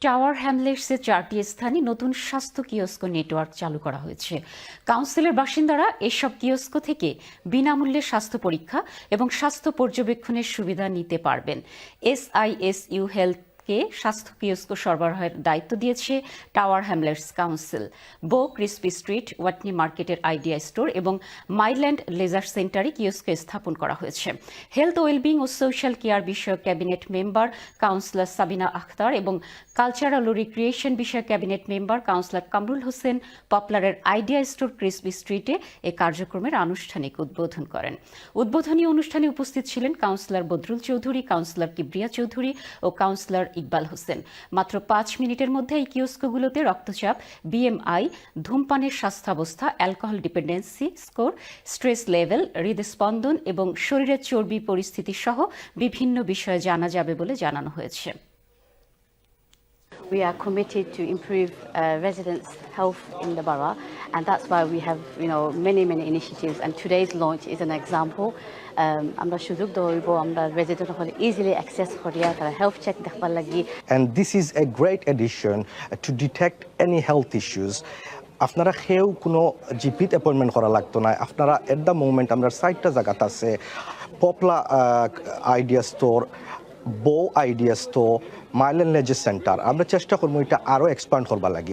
Tower হ্যামলেটসের 4টি স্থানে নতুন স্বাস্থ্য কিয়স্ক নেটওয়ার্ক চালু করা হয়েছে। কাউন্সিলের বাসিন্দারা এসব কিয়স্ক থেকে বিনামূল্যে স্বাস্থ্য পরীক্ষা এবং স্বাস্থ্য পর্যবেক্ষণের সুবিধা নিতে পারবেন। SISU হেলথ কে স্বাস্থ্য কিয়স্ক সরবরাহের দায়িত্ব দিয়েছে Tower Hamlets council. Bow Crisp Street, Watney মার্কেটের আইডিয়া স্টোর এবং মাইল্যান্ড লেজার সেন্টারে কিয়স্ক স্থাপন করা হয়েছে। হেলথ ওয়েলবিং ও সোশ্যাল কেয়ার বিষয়ক cabinet member councillor Sabina Akhtar এবং কালচারাল ও রিক্রিয়েশন বিষয়ক cabinet member councillor Kamrul Hossain পপলারের আইডিয়া স্টোর ক্রিসপি স্ট্রিটে এ কার্যক্রমের আনুষ্ঠানিক উদ্বোধন করেন। উদ্বোধনী অনুষ্ঠানে উপস্থিত ছিলেন কাউন্সিলর বদরুল চৌধুরী, কাউন্সিলর কিবরিয়া চৌধুরী ও কাউন্সিলর ইকবাল হোসেন। মাত্র 5 মিনিটের মধ্যে এই কিয়স্কগুলোতে রক্তচাপ, BMI, ধূমপানের স্বাস্থ্যাবস্থা, alcohol dependency score, stress level, হৃদস্পন্দন এবং শরীরের চর্বি পরিস্থিতি সহ বিভিন্ন বিষয়ে জানা যাবে বলে জানানো হয়েছে। We are committed to improve residents' health in the borough, and that's why we have, many initiatives. And today's launch is an example. আমরা সুযোগ দেব আমরা resident হলে easily access করিয়া তারা health check দেখবার লাগি। And this is a great addition to detect any health issues. আপনারা কেউ কোনো জিপিত অ্যাপয়েন্টমেন্ট করা লাগতো না। আপনারা এট দ্য মোমেন্ট আমরা 4টা জায়গাত আছে, পপলা আইডিয়া স্টোর, বো আইডিয়া স্টোর, মাইল্যান্ড লেজার সেন্টার। আমরা চেষ্টা করবো এটা আরও এক্সপ্যান্ড করবার লাগি।